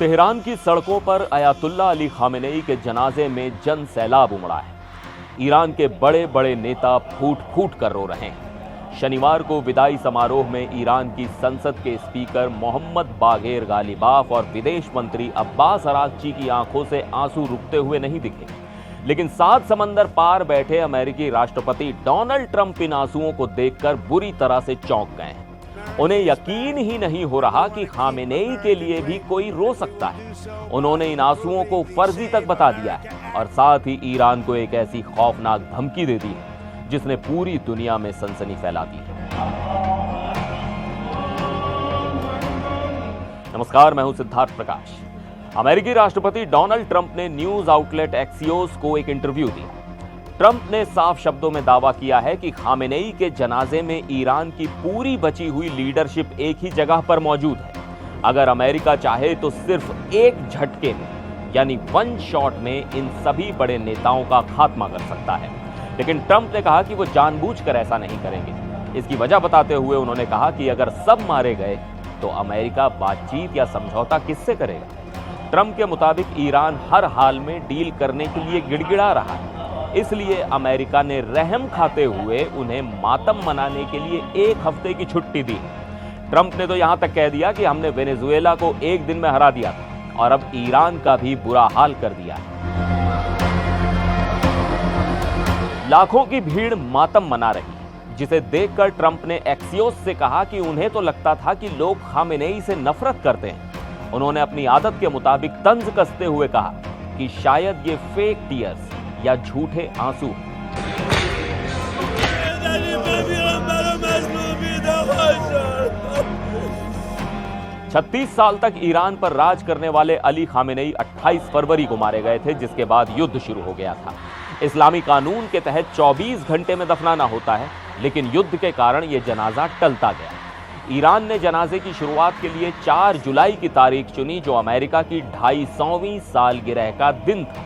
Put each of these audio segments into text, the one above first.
Tehran की सड़कों पर अयातुल्ला अली खामेनेई के जनाजे में जन सैलाब उमड़ा है। ईरान के बड़े बड़े नेता फूट फूट कर रो रहे हैं। शनिवार को विदाई समारोह में ईरान की संसद के स्पीकर मोहम्मद बागेर गालिबाफ और विदेश मंत्री अब्बास अरागची की आंखों से आंसू रुकते हुए नहीं दिखे, लेकिन 7 समंदर पार बैठे अमेरिकी राष्ट्रपति डोनाल्ड ट्रंप इन आंसुओं को देखकर बुरी तरह से चौंक गए हैं। उन्हें यकीन ही नहीं हो रहा कि खामेनेई के लिए भी कोई रो सकता है। उन्होंने इन आंसुओं को फर्जी तक बता दिया है और साथ ही ईरान को एक ऐसी खौफनाक धमकी दे दी है जिसने पूरी दुनिया में सनसनी फैला दी है। नमस्कार, मैं हूं सिद्धार्थ प्रकाश। अमेरिकी राष्ट्रपति डोनाल्ड ट्रंप ने न्यूज आउटलेट एक्सियोस को एक इंटरव्यू दिया। ट्रंप ने साफ शब्दों में दावा किया है कि खामेनेई के जनाजे में ईरान की पूरी बची हुई लीडरशिप एक ही जगह पर मौजूद है। अगर अमेरिका चाहे तो सिर्फ एक झटके में यानी वन शॉट में इन सभी बड़े नेताओं का खात्मा कर सकता है। लेकिन ट्रंप ने कहा कि वो जानबूझकर ऐसा नहीं करेंगे। इसकी वजह बताते हुए उन्होंने कहा कि अगर सब मारे गए तो अमेरिका बातचीत या समझौता किससे करेगा। ट्रंप के मुताबिक ईरान हर हाल में डील करने के लिए गिड़गिड़ा रहा है, इसलिए अमेरिका ने रहम खाते हुए उन्हें मातम मनाने के लिए 1 हफ्ते की छुट्टी दी। ट्रंप ने तो यहां तक कह दिया कि हमने वेनेजुएला को 1 दिन में हरा दिया था और अब ईरान का भी बुरा हाल कर दिया है। लाखों की भीड़ मातम मना रही है, जिसे देखकर ट्रंप ने एक्सियोस से कहा कि उन्हें तो लगता था कि लोग खामेनेई से नफरत करते हैं। उन्होंने अपनी आदत के मुताबिक तंज कसते हुए कहा कि शायद ये फेक टीयर्स या झूठे आंसू। 36 साल तक ईरान पर राज करने वाले अली खामेनेई 28 फरवरी को मारे गए थे, जिसके बाद युद्ध शुरू हो गया था। इस्लामी कानून के तहत 24 घंटे में दफनाना होता है, लेकिन युद्ध के कारण यह जनाजा टलता गया। ईरान ने जनाजे की शुरुआत के लिए 4 जुलाई की तारीख चुनी, जो अमेरिका की 250वीं सालगिरह का दिन था।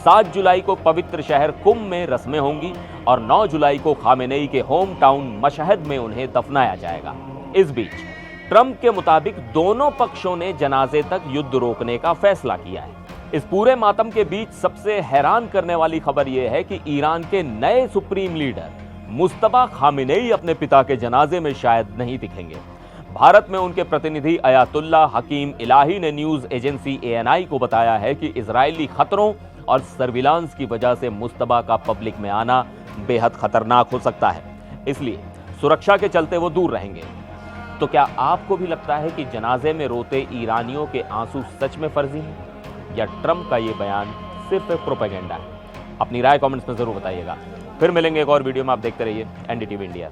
7 जुलाई को पवित्र शहर कुम में रस्में होंगी और 9 जुलाई को खामेनेई के होम टाउन मशहद में उन्हें दफनाया जाएगा। इस बीच ट्रंप के मुताबिक दोनों पक्षों ने जनाजे तक युद्ध रोकने का फैसला किया है। इस पूरे मातम के बीच सबसे हैरान करने वाली खबर यह है कि ईरान के नए सुप्रीम लीडर मुस्तफा खामेनेई अपने पिता के जनाजे में शायद नहीं दिखेंगे। भारत में उनके प्रतिनिधि अयातुल्ला हकीम इलाही ने न्यूज एजेंसी ANI को बताया है कि इजरायली खतरों और सर्विलांस की वजह से मुस्तफा का पब्लिक में आना बेहद खतरनाक हो सकता है, इसलिए सुरक्षा के चलते वो दूर रहेंगे। तो क्या आपको भी लगता है कि जनाजे में रोते ईरानियों के आंसू सच में फर्जी हैं या ट्रंप का ये बयान सिर्फ एक प्रोपेगेंडा है? अपनी राय कमेंट्स में जरूर बताइएगा। फिर मिलेंगे एक और वीडियो में। आप देखते रहिए NDTV इंडिया।